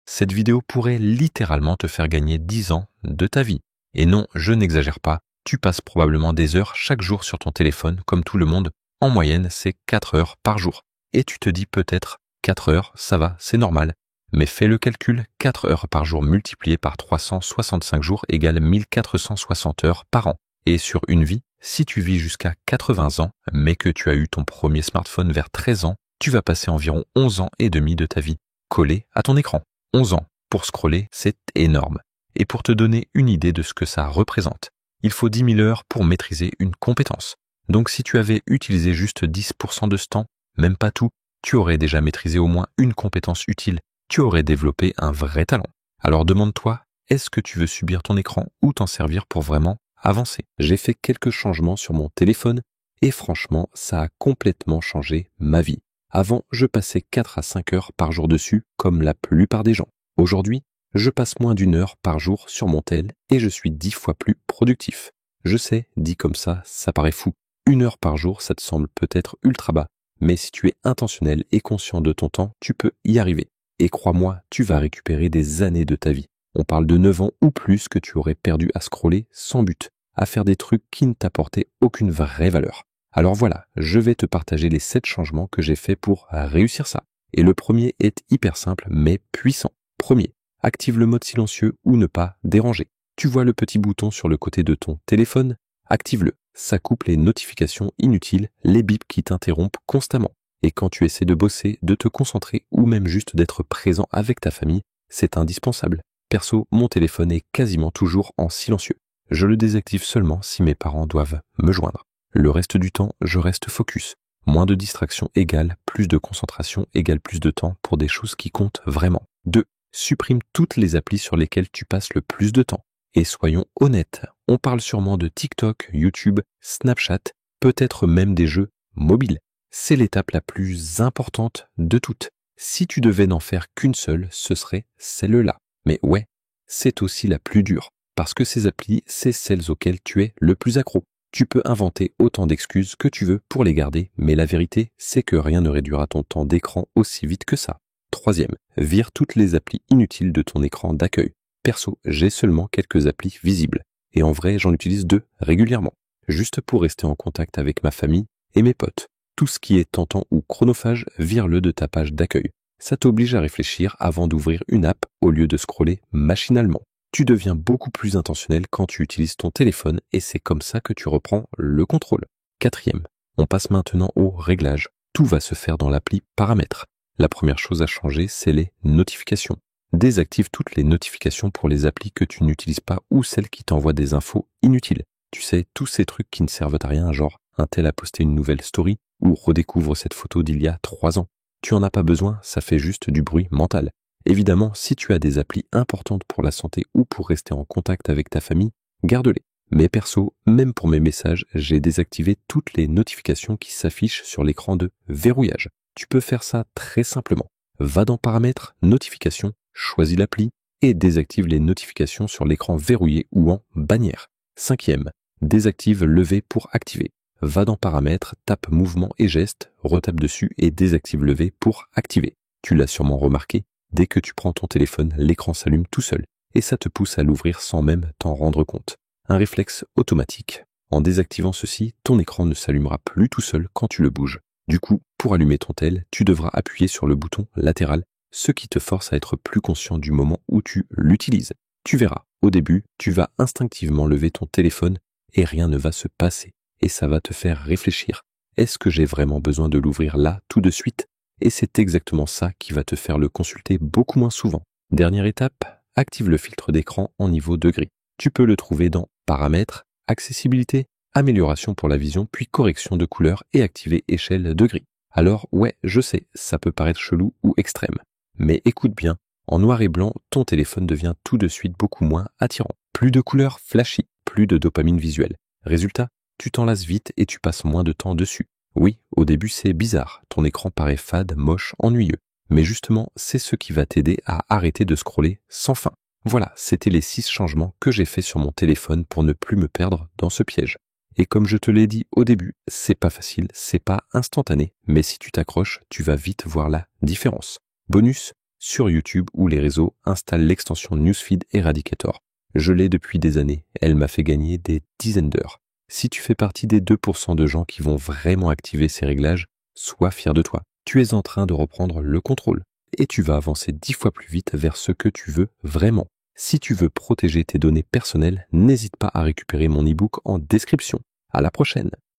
Cette vidéo pourrait littéralement te faire gagner 10 ans de ta vie. Et non, je n'exagère pas, tu passes probablement des heures chaque jour sur ton téléphone, comme tout le monde. En moyenne, c'est 4 heures par jour. Et tu te dis peut-être, 4 heures, ça va, c'est normal. Mais fais le calcul, 4 heures par jour multiplié par 365 jours égale 1460 heures par an. Et sur une vie, si tu vis jusqu'à 80 ans, mais que tu as eu ton premier smartphone vers 13 ans, tu vas passer environ 11 ans et demi de ta vie collé à ton écran. 11 ans pour scroller, c'est énorme. Et pour te donner une idée de ce que ça représente, il faut 10 000 heures pour maîtriser une compétence. Donc si tu avais utilisé juste 10% de ce temps, même pas tout, tu aurais déjà maîtrisé au moins une compétence utile. Tu aurais développé un vrai talent. Alors demande-toi, est-ce que tu veux subir ton écran ou t'en servir pour vraiment avancer? J'ai fait quelques changements sur mon téléphone et franchement, ça a complètement changé ma vie. Avant, je passais 4 à 5 heures par jour dessus, comme la plupart des gens. Aujourd'hui, je passe moins d'1 heure par jour sur mon tel et je suis 10 fois plus productif. Je sais, dit comme ça paraît fou. 1 heure par jour, ça te semble peut-être ultra bas. Mais si tu es intentionnel et conscient de ton temps, tu peux y arriver. Et crois-moi, tu vas récupérer des années de ta vie. On parle de 9 ans ou plus que tu aurais perdu à scroller sans but, à faire des trucs qui ne t'apportaient aucune vraie valeur. Alors voilà, je vais te partager les 7 changements que j'ai faits pour réussir ça. Et le premier est hyper simple mais puissant. Premier, active le mode silencieux ou ne pas déranger. Tu vois le petit bouton sur le côté de ton téléphone? Active-le. Ça coupe les notifications inutiles, les bips qui t'interrompent constamment. Et quand tu essaies de bosser, de te concentrer ou même juste d'être présent avec ta famille, c'est indispensable. Perso, mon téléphone est quasiment toujours en silencieux. Je le désactive seulement si mes parents doivent me joindre. Le reste du temps, je reste focus. Moins de distractions égale plus de concentration égale plus de temps pour des choses qui comptent vraiment. 2. Supprime toutes les applis sur lesquelles tu passes le plus de temps. Et soyons honnêtes, on parle sûrement de TikTok, YouTube, Snapchat, peut-être même des jeux mobiles. C'est l'étape la plus importante de toutes. Si tu devais n'en faire qu'une seule, ce serait celle-là. Mais ouais, c'est aussi la plus dure, parce que ces applis, c'est celles auxquelles tu es le plus accro. Tu peux inventer autant d'excuses que tu veux pour les garder, mais la vérité, c'est que rien ne réduira ton temps d'écran aussi vite que ça. Troisième, vire toutes les applis inutiles de ton écran d'accueil. Perso, j'ai seulement quelques applis visibles, et en vrai, j'en utilise 2 régulièrement, juste pour rester en contact avec ma famille et mes potes. Tout ce qui est tentant ou chronophage, vire-le de ta page d'accueil. Ça t'oblige à réfléchir avant d'ouvrir une app au lieu de scroller machinalement. Tu deviens beaucoup plus intentionnel quand tu utilises ton téléphone et c'est comme ça que tu reprends le contrôle. Quatrième, on passe maintenant aux réglages. Tout va se faire dans l'appli Paramètres. La première chose à changer, c'est les notifications. Désactive toutes les notifications pour les applis que tu n'utilises pas ou celles qui t'envoient des infos inutiles. Tu sais, tous ces trucs qui ne servent à rien, genre un tel a posté une nouvelle story ou redécouvre cette photo d'il y a 3 ans. Tu en as pas besoin, ça fait juste du bruit mental. Évidemment, si tu as des applis importantes pour la santé ou pour rester en contact avec ta famille, garde-les. Mais perso, même pour mes messages, j'ai désactivé toutes les notifications qui s'affichent sur l'écran de verrouillage. Tu peux faire ça très simplement. Va dans Paramètres, Notifications, choisis l'appli et désactive les notifications sur l'écran verrouillé ou en bannière. Cinquième, désactive lever pour activer. Va dans Paramètres, tape Mouvement et gestes, retape dessus et désactive lever pour activer. Tu l'as sûrement remarqué, dès que tu prends ton téléphone, l'écran s'allume tout seul et ça te pousse à l'ouvrir sans même t'en rendre compte. Un réflexe automatique. En désactivant ceci, ton écran ne s'allumera plus tout seul quand tu le bouges. Du coup, pour allumer ton tel, tu devras appuyer sur le bouton latéral, ce qui te force à être plus conscient du moment où tu l'utilises. Tu verras, au début, tu vas instinctivement lever ton téléphone et rien ne va se passer. Et ça va te faire réfléchir. Est-ce que j'ai vraiment besoin de l'ouvrir là, tout de suite? Et c'est exactement ça qui va te faire le consulter beaucoup moins souvent. Dernière étape, active le filtre d'écran en niveau de gris. Tu peux le trouver dans Paramètres, Accessibilité, Amélioration pour la vision, puis Correction de couleur et activer Échelle de gris. Alors ouais, je sais, ça peut paraître chelou ou extrême. Mais écoute bien, en noir et blanc, ton téléphone devient tout de suite beaucoup moins attirant. Plus de couleurs flashy, plus de dopamine visuelle. Résultat, tu t'en lasses vite et tu passes moins de temps dessus. Oui, au début c'est bizarre, ton écran paraît fade, moche, ennuyeux. Mais justement, c'est ce qui va t'aider à arrêter de scroller sans fin. Voilà, c'était les 6 changements que j'ai faits sur mon téléphone pour ne plus me perdre dans ce piège. Et comme je te l'ai dit au début, c'est pas facile, c'est pas instantané, mais si tu t'accroches, tu vas vite voir la différence. Bonus, sur YouTube ou les réseaux, installe l'extension Newsfeed Eradicator. Je l'ai depuis des années, elle m'a fait gagner des dizaines d'heures. Si tu fais partie des 2% de gens qui vont vraiment activer ces réglages, sois fier de toi. Tu es en train de reprendre le contrôle et tu vas avancer 10 fois plus vite vers ce que tu veux vraiment. Si tu veux protéger tes données personnelles, n'hésite pas à récupérer mon e-book en description. À la prochaine!